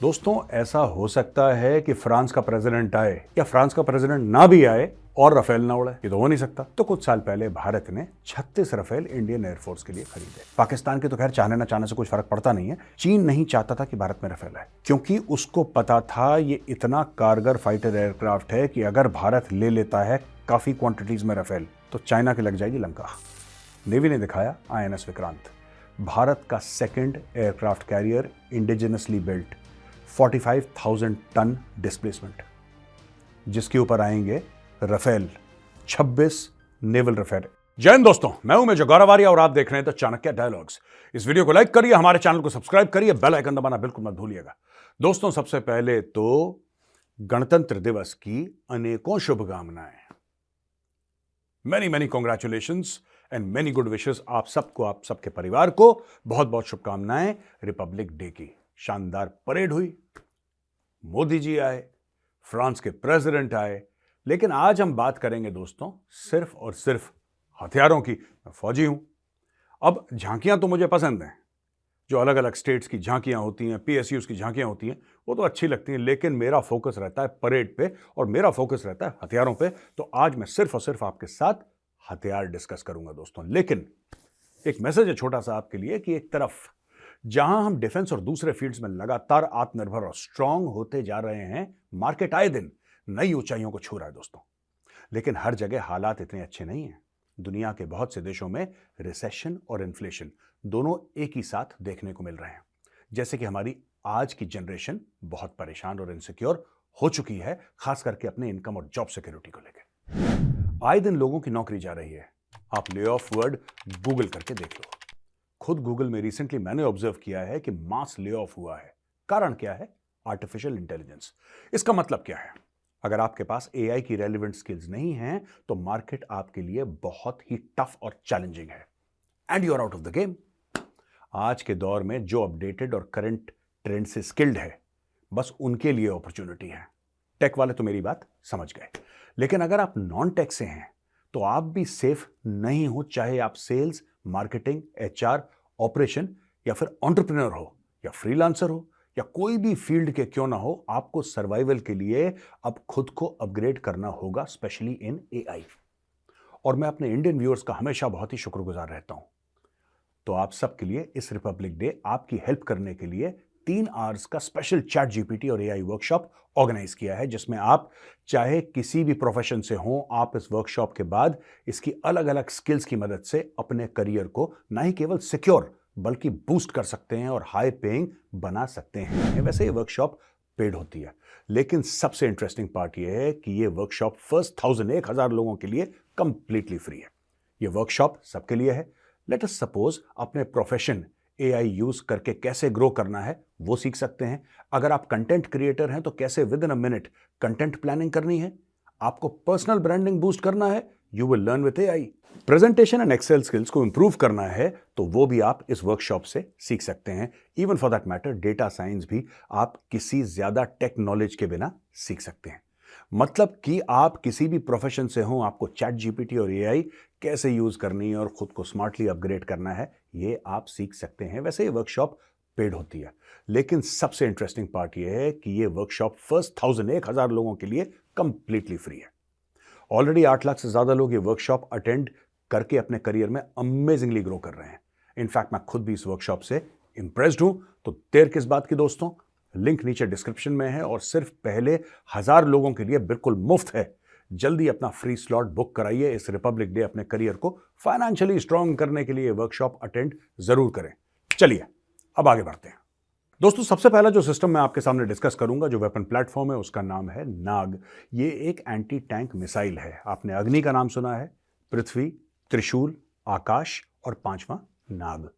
दोस्तों, ऐसा हो सकता है कि फ्रांस का प्रेसिडेंट आए या फ्रांस का प्रेसिडेंट ना भी आए और रफेल ना उड़े। ये तो हो नहीं सकता। तो कुछ साल पहले भारत ने 36 रफेल इंडियन एयरफोर्स के लिए खरीदे। पाकिस्तान के तो खैर चाहने ना चाहने से कुछ फर्क पड़ता नहीं है। चीन नहीं चाहता था कि भारत में रफेल आए, क्योंकि उसको पता था ये इतना कारगर फाइटर एयरक्राफ्ट है कि अगर भारत ले लेता है काफी क्वांटिटीज में रफेल तो चाइना की लग जाएगी लंका। नेवी ने दिखाया INS विक्रांत, भारत का second aircraft carrier, indigenously built, 45,000 ton displacement, जिसके ऊपर आएंगे रफेल 26 नेवल रफेल। जय हिंद दोस्तों, मैं हूं मेजर गौरव आर्या और आप देख रहे हैं द चाणक्य डायलॉग्स। इस वीडियो को लाइक करिए, हमारे चैनल को सब्सक्राइब करिए, बेल आइकन दबाना बिल्कुल मत भूलिएगा। दोस्तों, सबसे पहले तो गणतंत्र दिवस की अनेकों शुभकामनाएं, many many congratulations and many good wishes आप सबको, आप सबके परिवार को बहुत बहुत शुभकामनाएं। रिपब्लिक डे की शानदार परेड हुई, मोदी जी आए, फ्रांस के प्रेसिडेंट आए, लेकिन आज हम बात करेंगे दोस्तों सिर्फ और सिर्फ हथियारों की। मैं फौजी हूं। अब झांकियां तो मुझे पसंद हैं, जो अलग अलग स्टेट्स की झांकियां होती हैं, PSUs की झांकियां होती हैं, वो तो अच्छी लगती हैं, लेकिन मेरा फोकस रहता है परेड पे और मेरा फोकस रहता है हथियारों पे। तो आज मैं सिर्फ और सिर्फ आपके साथ हथियार डिस्कस करूंगा दोस्तों। लेकिन एक मैसेज है छोटा सा आपके लिए कि एक तरफ जहां हम डिफेंस और दूसरे फील्ड्स में लगातार आत्मनिर्भर और स्ट्रांग होते जा रहे हैं, मार्केट आए दिन नई ऊंचाइयों को छू रहा है दोस्तों, लेकिन हर जगह हालात इतने अच्छे नहीं हैं। दुनिया के बहुत से देशों में रिसेशन और इन्फ्लेशन दोनों एक ही साथ देखने को मिल रहे हैं। जैसे कि हमारी आज की जनरेशन बहुत परेशान और इनसिक्योर हो चुकी है, खास करके अपने इनकम और जॉब सिक्योरिटी को लेकर। आए दिन लोगों की नौकरी जा रही है। आप ले ऑफ वर्ड गूगल करके देख लो। खुद गूगल में रिसेंटली मैंने ऑब्जर्व किया है कि मास ले ऑफ हुआ है। कारण क्या है? Artificial intelligence. इसका मतलब क्या है? अगर आपके पास AI की रेलिवेंट स्किल्स नहीं हैं तो मार्केट आपके लिए बहुत ही टफ और चैलेंजिंग है and you are out of the game. आज के दौर में जो अपडेटेड और करंट ट्रेंड से स्किल्ड है, बस उनके लिए अपॉर्चुनिटी है। टेक वाले तो मेरी बात समझ गए, लेकिन अगर आप नॉन टेक से हैं तो आप भी सेफ नहीं हो, चाहे आप सेल्स, मार्केटिंग, HR, ऑपरेशन या फिर एंटरप्रेन्योर हो या फ्रीलांसर हो या कोई भी फील्ड के क्यों ना हो, आपको सर्वाइवल के लिए अब खुद को अपग्रेड करना होगा, स्पेशली इन AI। और मैं अपने इंडियन व्यूअर्स का हमेशा बहुत ही शुक्रगुजार रहता हूं। तो आप सबके लिए इस रिपब्लिक डे आपकी हेल्प करने के लिए 3 आवर्स का स्पेशल चैट GPT और AI वर्कशॉप ऑर्गेनाइज किया है, जिसमें आप चाहे किसी भी प्रोफेशन से हो, आप इस वर्कशॉप के बाद इसकी अलग अलग स्किल्स की मदद से अपने करियर को ना ही केवल सिक्योर बल्कि बूस्ट कर सकते हैं और हाई पेइंग बना सकते हैं। वैसे ये वर्कशॉप पेड होती है, लेकिन सबसे इंटरेस्टिंग पार्ट ये है कि ये वर्कशॉप फर्स्ट 1000 लोगों के लिए कंप्लीटली फ्री है। ये वर्कशॉप सबके लिए है। लेट अस सपोज अपने प्रोफेशन AI यूज करके कैसे ग्रो करना है वो सीख सकते हैं। अगर आप कंटेंट क्रिएटर हैं तो कैसे within a minute content planning करनी है। आपको पर्सनल ब्रांडिंग बूस्ट करना है, you will learn with AI। Presentation and excel skills को इंप्रूव करना है तो वो भी आप इस वर्कशॉप से सीख सकते हैं। Even for that matter data science भी आप किसी ज्यादा टेक नॉलेज के बिना सीख सकते हैं। मतलब कि आप किसी भी प्रोफेशन से हो, आपको चैट GPT और AI कैसे यूज करनी है और खुद को स्मार्टली अपग्रेड करना है, ये आप सीख सकते हैं। वैसे ये वर्कशॉप पेड होती है, लेकिन सबसे इंटरेस्टिंग पार्ट ये है कि ये वर्कशॉप फर्स्ट 1000 लोगों के लिए कंप्लीटली फ्री है। ऑलरेडी 8 लाख से ज्यादा लोग ये वर्कशॉप अटेंड करके अपने करियर में अमेजिंगली ग्रो कर रहे हैं। इनफैक्ट मैं खुद भी इस वर्कशॉप से इंप्रेस्ड हूं। तो देर किस बात की दोस्तों, लिंक नीचे डिस्क्रिप्शन में है और सिर्फ पहले 1000 लोगों के लिए बिल्कुल मुफ्त है। जल्दी अपना फ्री स्लॉट बुक कराइए। इस रिपब्लिक डे अपने करियर को फाइनेंशियली स्ट्रांग करने के लिए वर्कशॉप अटेंड जरूर करें। चलिए अब आगे बढ़ते हैं दोस्तों। सबसे पहला जो सिस्टम मैं आपके सामने डिस्कस करूंगा, जो वेपन प्लेटफॉर्म है, उसका नाम है नाग। ये एक एंटी टैंक मिसाइल है। आपने अग्नि का नाम सुना है, पृथ्वी, त्रिशूल, आकाश और 5वां नाग।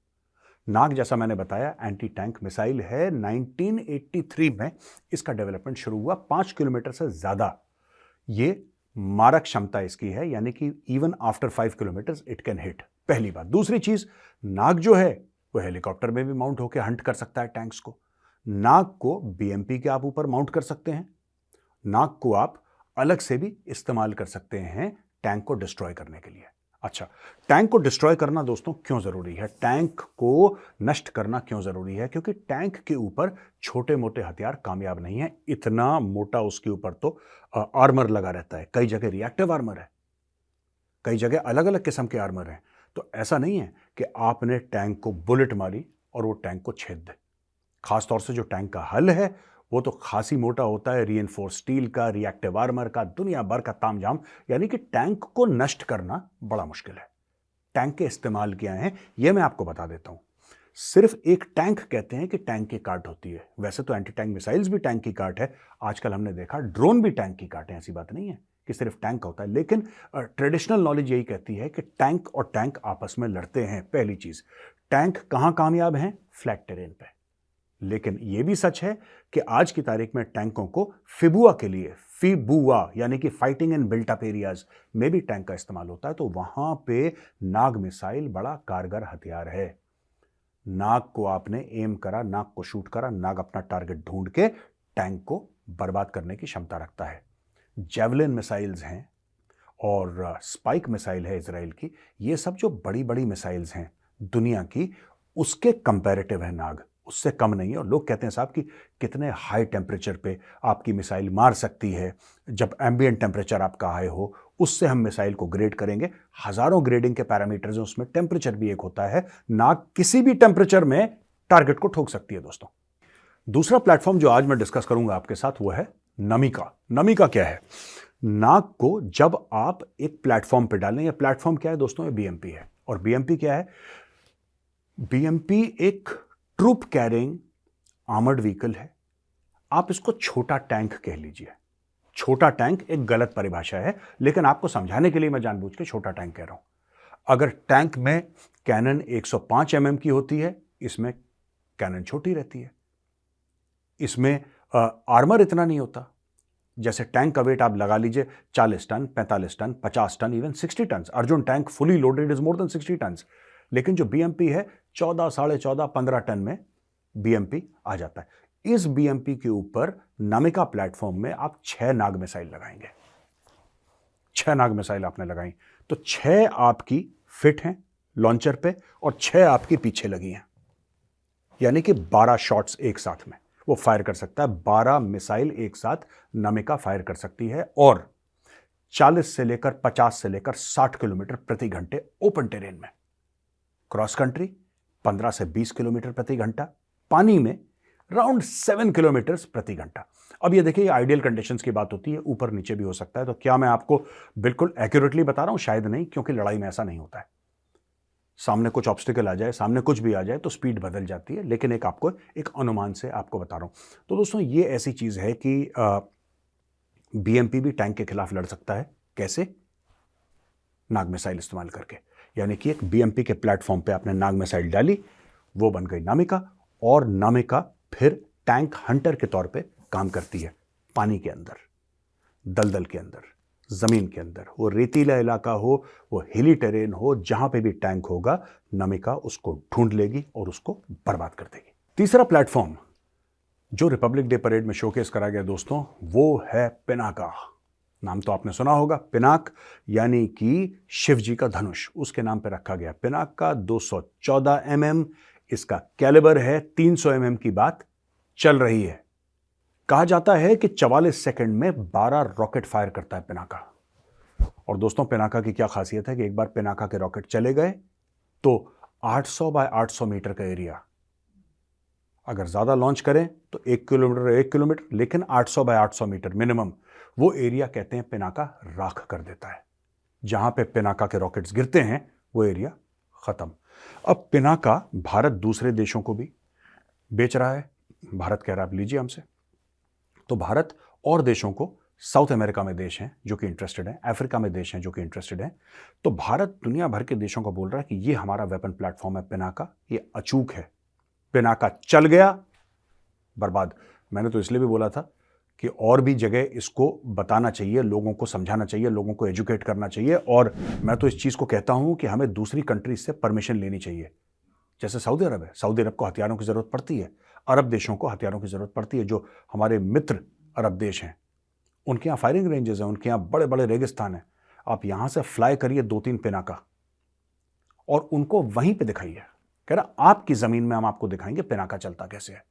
नाग जैसा मैंने बताया एंटी टैंक मिसाइल है। 1983 में इसका डेवलपमेंट शुरू हुआ। 5 किलोमीटर से ज्यादा ये मारक क्षमता इसकी है, यानी कि even after 5 kilometre it can hit. पहली बात। दूसरी चीज, नाग जो है वो हेलीकॉप्टर में भी माउंट होकर हंट कर सकता है टैंक्स को। नाग को BMP के आप ऊपर माउंट कर सकते हैं। नाग को आप अलग से भी इस्तेमाल कर सकते हैं टैंक को डिस्ट्रॉय करने के लिए। अच्छा, टैंक को डिस्ट्रॉय करना दोस्तों क्यों जरूरी है? टैंक को नष्ट करना क्यों जरूरी है? क्योंकि टैंक के ऊपर छोटे मोटे हथियार कामयाब नहीं है। इतना मोटा उसके ऊपर तो आर्मर लगा रहता है, कई जगह रिएक्टिव आर्मर है, कई जगह अलग अलग किस्म के आर्मर हैं। तो ऐसा नहीं है कि आपने टैंक को बुलेट मारी और वो टैंक को छेद दे। खासतौर से जो टैंक का हल है वो तो खासी मोटा होता है, रीइंफोर्स स्टील का, रिएक्टिव आर्मर का, दुनिया भर का तामझाम। यानी कि टैंक को नष्ट करना बड़ा मुश्किल है। टैंक के इस्तेमाल क्या हैं ये मैं आपको बता देता हूं। सिर्फ एक टैंक कहते हैं कि टैंक की काट होती है। वैसे तो एंटी टैंक मिसाइल्स भी टैंक की काट है। आजकल हमने देखा ड्रोन भी टैंक की काट है। ऐसी बात नहीं है कि सिर्फ टैंक होता है, लेकिन ट्रेडिशनल नॉलेज यही कहती है कि टैंक और टैंक आपस में लड़ते हैं। पहली चीज, टैंक कहां कामयाब हैं? फ्लैट टेरेन पे। लेकिन यह भी सच है कि आज की तारीख में टैंकों को फिबुआ के लिए, फिबुआ यानी कि fighting in built up areas में भी टैंक का इस्तेमाल होता है। तो वहां पे नाग मिसाइल बड़ा कारगर हथियार है। नाग को आपने एम करा, नाग को शूट करा, नाग अपना टारगेट ढूंढ के टैंक को बर्बाद करने की क्षमता रखता है। जेवलिन मिसाइल्स हैं और स्पाइक मिसाइल है इजराइल की। ये सब जो बड़ी बड़ी मिसाइल्स हैं दुनिया की, उसके कंपैरेटिव है नाग, उससे कम नहीं है। और लोग कहते हैं साहब कि कितने हाई टेम्परेचर पे आपकी मिसाइल मार सकती है। जब एम्बिएंट टेम्परेचर आपका हाई हो, उससे हम मिसाइल को ग्रेड करेंगे। हजारों ग्रेडिंग के पैरामीटर्स हैं, उसमें टेम्परेचर भी एक होता है। नाग किसी भी टेम्परेचर में टारगेट को ठोक सकती है दोस्तों। दूसरा प्लेटफॉर्म जो आज मैं डिस्कस करूंगा आपके साथ वो है नमिका। नमिका क्या है? नाग को जब आप एक प्लेटफॉर्म पे डालें, या प्लेटफॉर्म क्या है दोस्तों? ये बीएमपी है। और बीएमपी क्या है? बीएमपी एक ट्रूप कैरिंग आर्मर्ड व्हीकल है। आप इसको छोटा टैंक कह लीजिए। छोटा टैंक एक गलत परिभाषा है, लेकिन आपको समझाने के लिए मैं जानबूझ के छोटा टैंक कह रहा हूं। अगर टैंक में कैनन 105 की होती है, इसमें कैनन छोटी रहती है। इसमें आर्मर इतना नहीं होता। जैसे टैंक का वेट आप लगा लीजिए 40 ton, 45 ton, 50 ton, even 60 ton. Arjun tank fully loaded is more than 60 ton. लेकिन जो बीएमपी है 14, 14.5, 15 टन में बीएमपी आ जाता है। इस बीएमपी के ऊपर नमिका प्लेटफॉर्म में आप 6 नाग मिसाइल लगाएंगे। 6 नाग मिसाइल आपने लगाई तो 6 आपकी फिट हैं लॉन्चर पे और 6 आपकी पीछे लगी हैं। यानी कि 12 शॉट्स एक साथ में वो फायर कर सकता है। 12 मिसाइल एक साथ नमिका फायर कर सकती है। और 40 से लेकर 50 से लेकर 60 किलोमीटर प्रति घंटे ओपन टेरेन में। क्रॉस कंट्री 15 से 20 किलोमीटर प्रति घंटा। पानी में राउंड 7 किलोमीटर प्रति घंटा। अब ये देखिए, आइडियल कंडीशंस की बात होती है, ऊपर नीचे भी हो सकता है। तो क्या मैं आपको बिल्कुल एक्यूरेटली बता रहा हूं? शायद नहीं, क्योंकि लड़ाई में ऐसा नहीं होता है। सामने कुछ ऑब्स्टिकल आ जाए, सामने कुछ भी आ जाए तो स्पीड बदल जाती है। लेकिन आपको एक अनुमान से आपको बता रहा हूं। तो दोस्तों ये ऐसी चीज है कि बीएमपी भी टैंक के खिलाफ लड़ सकता है। कैसे? नाग मिसाइल इस्तेमाल करके। यानी कि एक बीएमपी के प्लेटफॉर्म पे आपने नाग मिसाइल डाली, वो बन गई नामिका। और नामिका फिर टैंक हंटर के तौर पे काम करती है। पानी के अंदर, दलदल के अंदर, जमीन के अंदर, वो रेतीला इलाका हो, वो हिली टेरेन हो, जहां पे भी टैंक होगा, नमिका उसको ढूंढ लेगी और उसको बर्बाद कर देगी। तीसरा प्लेटफॉर्म जो रिपब्लिक डे परेड में शोकेस करा गया दोस्तों, वो है पिनाका। नाम तो आपने सुना होगा, पिनाक यानी कि शिव जी का धनुष, उसके नाम पे रखा गया। पिनाक का 214 इसका कैलिबर है। 300 की बात चल रही है। कहा जाता है कि 44 सेकंड में 12 रॉकेट फायर करता है पिनाका। और दोस्तों पिनाका की क्या खासियत है कि एक बार पिनाका के रॉकेट चले गए तो 800 बाय 800 मीटर का एरिया, अगर ज्यादा लॉन्च करें तो 1 किलोमीटर 1 किलोमीटर, लेकिन 800 बाय 800 मीटर मिनिमम वो एरिया कहते हैं पिनाका राख कर देता है। जहां पे पिनाका के रॉकेट्स गिरते हैं वो एरिया खत्म। अब पिनाका भारत दूसरे देशों को भी बेच रहा है। भारत कह रहा है आप लीजिए हमसे। तो भारत और देशों को, साउथ अमेरिका में देश हैं जो कि इंटरेस्टेड हैं, अफ्रीका में देश हैं जो कि इंटरेस्टेड हैं। तो भारत दुनिया भर के देशों को बोल रहा है कि ये हमारा वेपन प्लेटफॉर्म है पिनाका, ये अचूक है। पिनाका चल गया, बर्बाद। मैंने तो इसलिए भी बोला था कि और भी जगह इसको बताना चाहिए, लोगों को समझाना चाहिए, लोगों को एजुकेट करना चाहिए। और मैं तो इस चीज़ को कहता हूं कि हमें दूसरी कंट्रीज से परमिशन लेनी चाहिए। जैसे सऊदी अरब है, सऊदी अरब को हथियारों की ज़रूरत पड़ती है, अरब देशों को हथियारों की ज़रूरत पड़ती है। जो हमारे मित्र अरब देश हैं, उनके यहाँ फायरिंग रेंजेस हैं, उनके यहाँ बड़े बड़े रेगिस्तान हैं। आप यहाँ से फ्लाई करिए 2-3 पिनाका, और उनको वहीं पे दिखाइए, कह रहा आपकी जमीन में हम आपको दिखाएंगे पिनाका चलता कैसे है।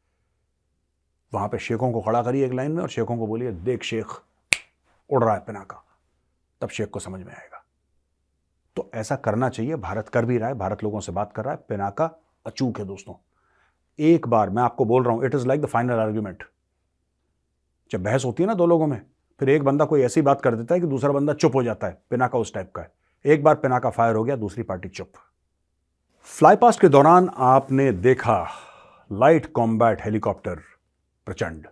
वहां पे शेखों को खड़ा करिए एक लाइन में और शेखों को बोलिए देख शेख उड़ रहा है पिनाका, तब शेख को समझ में आएगा। तो ऐसा करना चाहिए, भारत कर भी रहा है, भारत लोगों से बात कर रहा है। पिनाका अचूक है दोस्तों। एक बार मैं आपको बोल रहा हूं, it is like the final argument. जब बहस होती है ना दो लोगों में, फिर एक बंदा कोई ऐसी बात कर देता है कि दूसरा बंदा चुप हो जाता है, पिनाका उस टाइप का है। एक बार पिनाका फायर हो गया, दूसरी पार्टी चुप। फ्लाईपास्ट के दौरान आपने देखा लाइट कॉम्बैट हेलीकॉप्टर प्रचंड।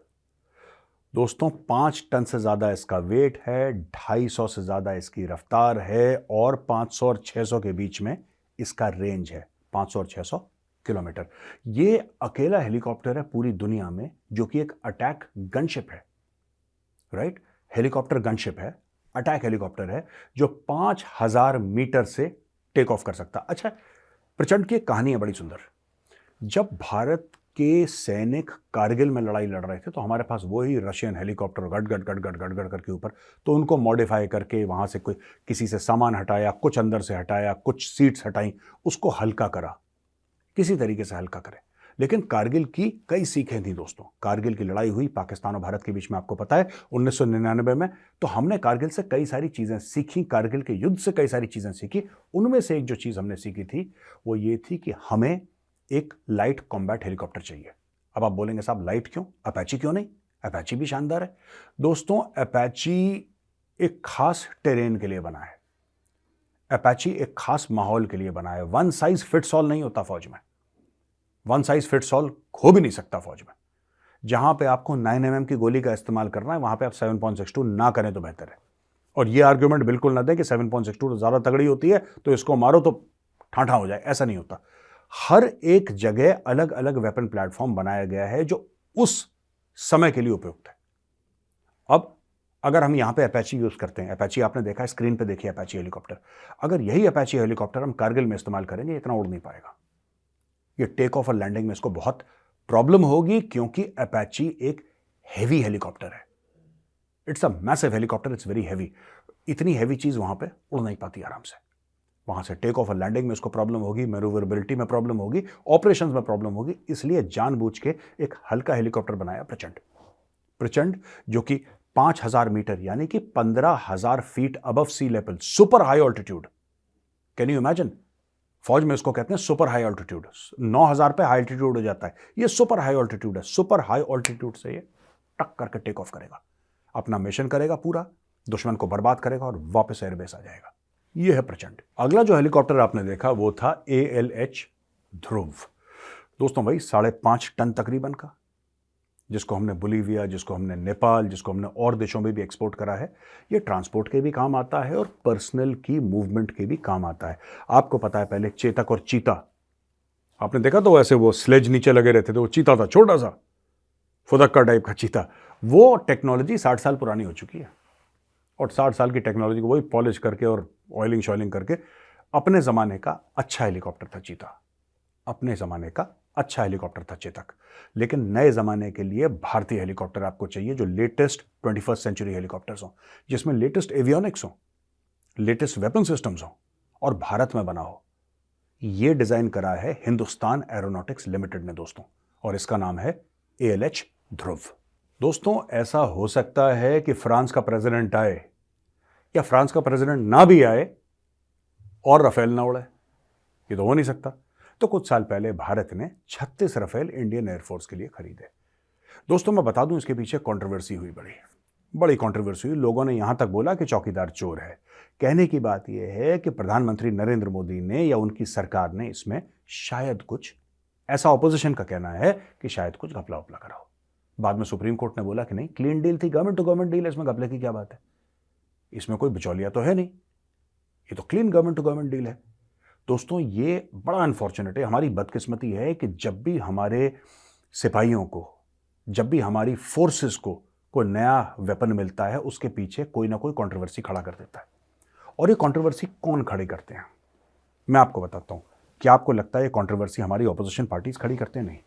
दोस्तों 5 टन से ज्यादा इसका वेट है, 250 से ज्यादा इसकी रफ्तार है और 500 और 600 के बीच में इसका रेंज है, 500 और 600 किलोमीटर। ये अकेला हेलीकॉप्टर है पूरी दुनिया में जो कि एक अटैक गनशिप है, राइट? हेलीकॉप्टर गनशिप है, अटैक हेलीकॉप्टर है जो 5000 मीटर से टेक ऑफ कर सकता। अच्छा, प्रचंड की एक कहानी है बड़ी सुंदर। जब भारत के सैनिक कारगिल में लड़ाई लड़ रहे थे तो हमारे पास वही रशियन हेलीकॉप्टर गट गट गट गट गट गट करके ऊपर, तो उनको मॉडिफाई करके वहां से कोई किसी से सामान हटाया, कुछ अंदर से हटाया, कुछ सीट्स हटाई, उसको हल्का करा, किसी तरीके से हल्का करे। लेकिन कारगिल की कई सीखें थी दोस्तों। कारगिल की लड़ाई हुई पाकिस्तान और भारत के बीच में, आपको पता है 1999 में। तो हमने कारगिल से कई सारी चीजें सीखी, कारगिल के युद्ध से कई सारी चीजें सीखी। उनमें से एक जो चीज हमने सीखी थी वो ये थी कि हमें एक लाइट कॉम्बैट हेलीकॉप्टर चाहिए। अब आप बोलेंगे साहब लाइट क्यों, अपैची क्यों नहीं? अपैची भी शानदार है दोस्तों। अपैची एक खास टेरेन के लिए बना है, अपैची एक खास माहौल के लिए बना है। वन साइज फिट्स ऑल नहीं होता फौज में, वन साइज फिट्स ऑल हो भी नहीं सकता फौज में। जहां पे आपको 9mm की गोली का इस्तेमाल करना है वहां पे आप 7.62 ना करें तो बेहतर है। और ये आर्ग्यूमेंट बिल्कुल ना दें कि 7.62 ज्यादा तगड़ी होती है तो इसको मारो तो ठाठा हो जाए, ऐसा नहीं होता। हर एक जगह अलग अलग वेपन प्लेटफॉर्म बनाया गया है जो उस समय के लिए उपयुक्त है। अब अगर हम यहां पे अपैची यूज करते हैं, अपैची आपने देखा है, स्क्रीन पे देखिए अपैची हेलीकॉप्टर, अगर यही अपैची हेलीकॉप्टर हम कारगिल में इस्तेमाल करेंगे इतना उड़ नहीं पाएगा। ये टेक ऑफ और लैंडिंग में इसको बहुत प्रॉब्लम होगी क्योंकि अपैची एक हेवी हेलीकॉप्टर है। It's a massive helicopter, it's very heavy. इतनी हैवी चीज वहां पे उड़ नहीं पाती आराम से। वहां से टेक ऑफ और लैंडिंग में इसको प्रॉब्लम होगी, मैन्यूवरेबिलिटी में प्रॉब्लम होगी, ऑपरेशंस में प्रॉब्लम होगी। इसलिए जानबूझ के एक हल्का हेलीकॉप्टर बनाया प्रचंड। प्रचंड जो कि 5000 मीटर यानी कि 15000 feet above sea level, super high altitude. Can you imagine? फौज में इसको कहते हैं सुपर हाई ऑल्टीट्यूड। 9000 पे हाई ऑल्टीट्यूड हो जाता है, ये सुपर हाई ऑल्टीट्यूड है। सुपर हाई ऑल्टीट्यूड से ये टक करके टेक ऑफ करेगा, अपना मिशन करेगा पूरा, दुश्मन को बर्बाद करेगा और वापस एयरबेस आ जाएगा। ये है प्रचंड। अगला जो हेलीकॉप्टर आपने देखा वो था ALH ध्रुव। दोस्तों भाई 5.5 टन तकरीबन का, जिसको हमने बोलीविया, जिसको हमने नेपाल, जिसको हमने और देशों में भी एक्सपोर्ट करा है। ये ट्रांसपोर्ट के भी काम आता है और पर्सनल की मूवमेंट के भी काम आता है। आपको पता है पहले चेतक और चीता आपने देखा, तो ऐसे वो स्लेज नीचे लगे रहते थे, वो चीता था छोटा सा फुदक्का टाइप का चीता। वो टेक्नोलॉजी 60 साल पुरानी हो चुकी है और 60 साल की टेक्नोलॉजी को वही पॉलिश करके और ऑयलिंग शॉइलिंग करके अपने ज़माने का अच्छा हेलीकॉप्टर था चीता, अपने ज़माने का अच्छा हेलीकॉप्टर था चेतक। लेकिन नए ज़माने के लिए भारतीय हेलीकॉप्टर आपको चाहिए जो लेटेस्ट 21st सेंचुरी हेलीकॉप्टर्स हों, जिसमें लेटेस्ट एवियोनिक्स हो, लेटेस्ट वेपन सिस्टम्स हो और भारत में बना हो। ये डिज़ाइन करा है हिंदुस्तान एरोनॉटिक्स लिमिटेड ने दोस्तों, और इसका नाम है ALH ध्रुव। दोस्तों ऐसा हो सकता है कि फ्रांस का प्रेसिडेंट आए या फ्रांस का प्रेसिडेंट ना भी आए और रफेल ना उड़े, ये तो हो नहीं सकता। तो कुछ साल पहले भारत ने 36 रफेल इंडियन एयरफोर्स के लिए खरीदे। दोस्तों मैं बता दूं इसके पीछे कंट्रोवर्सी हुई, बड़ी कंट्रोवर्सी हुई। लोगों ने यहां तक बोला कि चौकीदार चोर है। कहने की बात यह है कि प्रधानमंत्री नरेंद्र मोदी ने या उनकी सरकार ने इसमें शायद कुछ, ऐसा ऑपोजिशन का कहना है कि शायद कुछ घपला उपला करा हो। बाद में सुप्रीम कोर्ट ने बोला कि नहीं, क्लीन डील थी, गवर्नमेंट टू गवर्नमेंट डील है, इसमें घपले की क्या बात है, इसमें कोई बिचौलिया तो है नहीं, ये तो clean government to government deal है। दोस्तों ये बड़ा अनफॉर्चुनेट है, हमारी बदकिस्मती है कि जब भी हमारे सिपाहियों को, जब भी हमारी फोर्सेस को कोई नया वेपन मिलता है उसके पीछे कोई ना कोई कंट्रोवर्सी खड़ा कर देता है। और ये कंट्रोवर्सी कौन खड़ी करते हैं मैं आपको बताता हूं। क्या आपको लगता है ये कंट्रोवर्सी हमारी ऑपोजिशन पार्टीज खड़ी करते हैं? नहीं,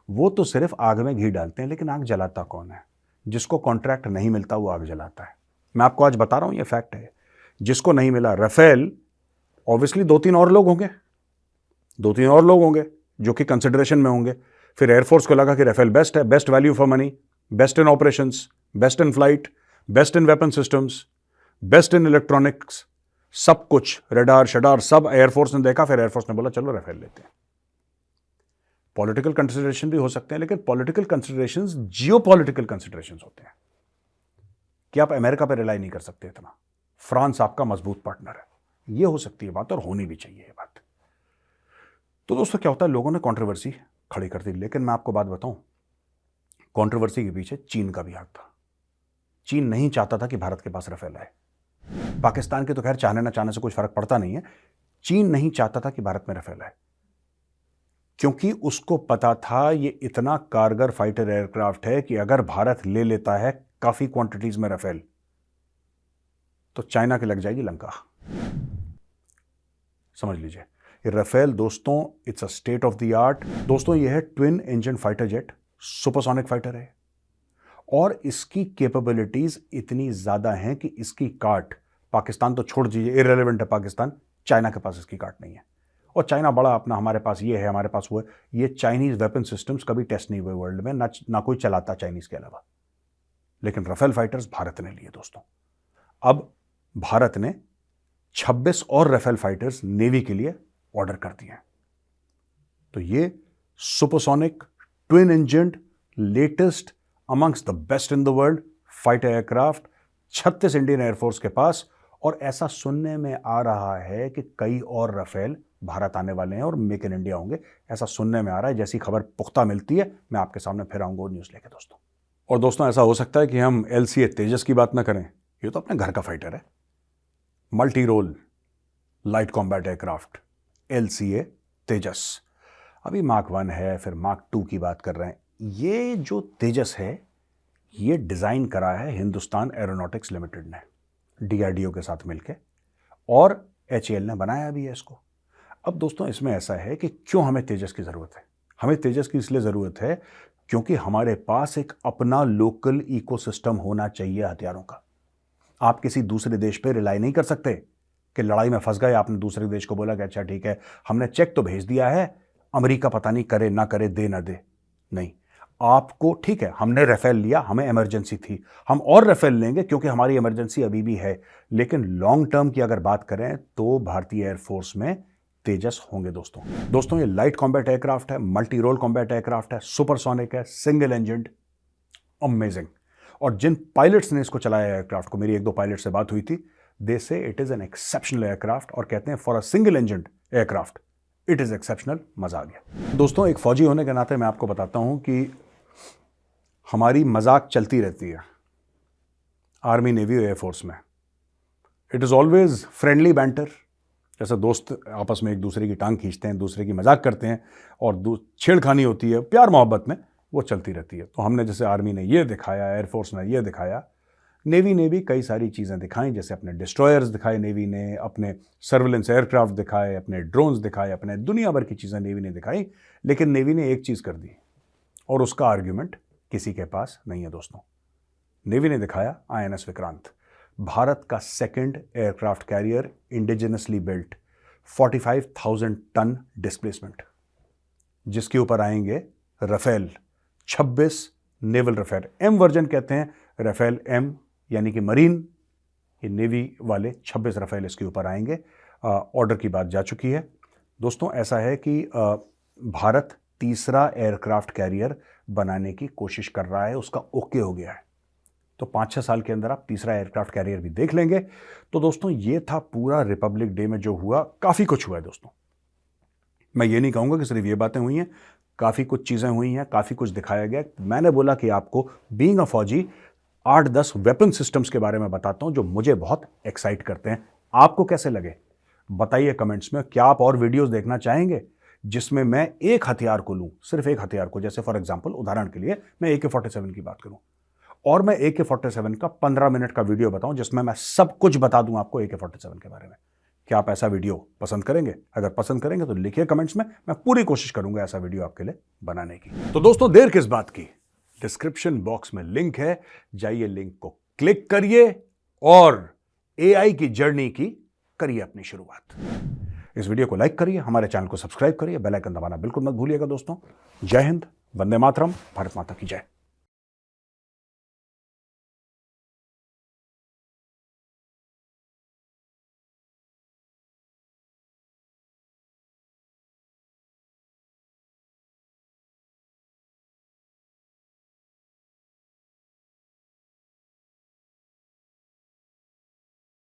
वो तो सिर्फ आग में घी डालते हैं, लेकिन आग जलाता कौन है? जिसको कॉन्ट्रैक्ट नहीं मिलता वो आग जलाता है। मैं आपको आज बता रहा हूं, ये फैक्ट है। जिसको नहीं मिला रफेल, ऑब्वियसली दो तीन और लोग होंगे जो कि कंसिडरेशन में होंगे। फिर एयरफोर्स को लगा कि राफेल बेस्ट है, best value for money, best in operations, best in flight, best in weapon systems, best in electronics, सब कुछ रडार शडार सब एयरफोर्स ने देखा। फिर एयरफोर्स ने बोला चलो राफेल लेते हैं। पॉलिटिकल कंसिडरेशन भी हो सकते हैं, लेकिन पॉलिटिकल कंसिडरेशंस जियोपॉलिटिकल कंसिडरेशंस होते हैं कि आप अमेरिका पर रिलाई नहीं कर सकते इतना, फ्रांस आपका मजबूत पार्टनर है। यह हो सकती है बात, और होनी भी चाहिए ये बात। तो दोस्तों क्या होता है, लोगों ने कंट्रोवर्सी खड़ी कर दी, लेकिन मैं आपको बात बताऊं, कंट्रोवर्सी के पीछे चीन का भी हाथ था। चीन नहीं चाहता था कि भारत के पास राफेल आए। पाकिस्तान के तो खैर चाहने ना चाहने से कुछ फर्क पड़ता नहीं है। चीन नहीं चाहता था कि भारत में राफेल आए, क्योंकि उसको पता था ये इतना कारगर फाइटर एयरक्राफ्ट है कि अगर भारत ले लेता है काफी क्वांटिटीज में राफेल, तो चाइना की लग जाएगी लंका। समझ लीजिए, ये राफेल दोस्तों it's a state of the art. दोस्तों ये है twin engine fighter jet, supersonic fighter है, और इसकी कैपेबिलिटीज इतनी ज्यादा हैं कि इसकी काट पाकिस्तान तो छोड़ दीजिए, इररिलेवेंट है पाकिस्तान, चाइना के पास इसकी काट नहीं है। और चाइना बड़ा अपना हमारे पास ये है, हमारे पास वो है, ये चाइनीज वेपन सिस्टम्स कभी टेस्ट नहीं हुए वर्ल्ड में, ना कोई चलाता चाइनीज के अलावा। लेकिन राफेल फाइटर्स भारत ने लिए दोस्तों। अब भारत ने 26 और राफेल फाइटर्स नेवी के लिए ऑर्डर कर दिए हैं। तो ये supersonic twin engine latest amongst the best in the world fighter aircraft 36 Indian air force के पास। और ऐसा सुनने में आ रहा है कि कई और राफेल भारत आने वाले हैं और मेक इन इंडिया होंगे, ऐसा सुनने में आ रहा है। जैसी खबर पुख्ता मिलती है मैं आपके सामने फिर आऊंगा न्यूज लेके दोस्तों। और दोस्तों ऐसा हो सकता है कि हम LCA तेजस की बात ना करें, ये तो अपने घर का फाइटर है, multi role light combat aircraft LCA Tejas. अभी मार्क 1 है, फिर मार्क 2 की बात कर रहे हैं। ये जो तेजस है ये डिजाइन करा है हिंदुस्तान एरोनॉटिक्स लिमिटेड ने DRDO के साथ मिलकर, और HAL ने बनाया भी है इसको। अब दोस्तों इसमें ऐसा है कि क्यों हमें तेजस की जरूरत है। हमें तेजस की इसलिए जरूरत है क्योंकि हमारे पास एक अपना लोकल इकोसिस्टम होना चाहिए हथियारों का। आप किसी दूसरे देश पे रिलाई नहीं कर सकते कि लड़ाई में फंस गए, आपने दूसरे देश को बोला कि अच्छा ठीक है हमने चेक तो भेज दिया है, अमेरिका पता नहीं करे ना करे, दे ना दे। नहीं, आपको ठीक है हमने राफेल लिया, हमें इमरजेंसी थी, हम और राफेल लेंगे क्योंकि हमारी इमरजेंसी अभी भी है। लेकिन लॉन्ग टर्म की अगर बात करें तो भारतीय एयरफोर्स में तेजस होंगे दोस्तों। ये लाइट कॉम्बैट एयरक्राफ्ट है, मल्टी रोल कॉम्बैट एयरक्राफ्ट है, सुपरसोनिक है, सिंगल इंजन, अमेजिंग। और जिन पायलट्स ने इसको चलाया एयरक्राफ्ट को, मेरी 1-2 पायलट से बात हुई थी, दे से it is an exceptional aircraft, और कहते हैं for a single engine aircraft it is exceptional. मजा आ गया दोस्तों। एक फौजी होने के नाते मैं आपको बताता हूं कि हमारी मजाक चलती रहती है आर्मी, नेवी और एयरफोर्स में। It is always friendly banter, जैसे दोस्त आपस में एक दूसरे की टांग खींचते हैं, दूसरे की मजाक करते हैं, और छेड़खानी होती है प्यार मोहब्बत में, वो चलती रहती है। तो हमने जैसे आर्मी ने ये दिखाया, एयरफोर्स ने ये दिखाया, नेवी ने भी कई सारी चीज़ें दिखाई, जैसे अपने डिस्ट्रॉयर्स दिखाए नेवी ने, अपने सर्विलेंस एयरक्राफ्ट दिखाए, अपने ड्रोन्स दिखाए, अपने दुनिया भर की चीज़ें नेवी ने दिखाई। लेकिन नेवी ने एक चीज़ कर दी और उसका आर्ग्यूमेंट किसी के पास नहीं है दोस्तों। नेवी ने दिखाया INS विक्रांत, भारत का second aircraft carrier, indigenously built, 45,000 ton displacement, जिसके ऊपर आएंगे Rafale 26 naval Rafale, M version कहते हैं, राफेल M यानी कि मरीन, ये नेवी वाले 26 राफेल इसके ऊपर आएंगे। ऑर्डर की बात जा चुकी है दोस्तों। ऐसा है कि भारत तीसरा एयरक्राफ्ट कैरियर बनाने की कोशिश कर रहा है, उसका ओके हो गया है। तो 5-6 साल के अंदर आप तीसरा एयरक्राफ्ट कैरियर भी देख लेंगे। तो दोस्तों ये था पूरा रिपब्लिक डे में जो हुआ, काफ़ी कुछ हुआ है दोस्तों। मैं ये नहीं कहूँगा कि सिर्फ ये बातें हुई हैं, काफ़ी कुछ चीज़ें हुई हैं, काफ़ी कुछ दिखाया गया। मैंने बोला कि आपको बीइंग अ फौजी 8-10 वेपन सिस्टम्स के बारे में बताता हूँ जो मुझे बहुत एक्साइट करते हैं। आपको कैसे लगे बताइए कमेंट्स में। क्या आप और वीडियोज़ देखना चाहेंगे जिसमें मैं एक हथियार को लूँ, सिर्फ एक हथियार को, जैसे फॉर एग्जाम्पल उदाहरण के लिए मैं AK-47 की बात करूँ, और मैं AK-47 का 15 मिनट का वीडियो बताऊं जिसमें मैं सब कुछ बता दूं आपको AK-47 के बारे में। क्या आप ऐसा वीडियो पसंद करेंगे? अगर पसंद करेंगे तो लिखिए कमेंट्स में, मैं पूरी कोशिश करूंगा ऐसा वीडियो आपके लिए बनाने की। तो दोस्तों देर किस बात की, डिस्क्रिप्शन बॉक्स में लिंक है, जाइए लिंक को क्लिक करिए और AI की जर्नी की करिए अपनी शुरुआत। इस वीडियो को लाइक करिए, हमारे चैनल को सब्सक्राइब करिए, बेल आइकन दबाना बिल्कुल मत भूलिएगा दोस्तों। जय हिंद, वंदे मातरम, भारत माता की जय।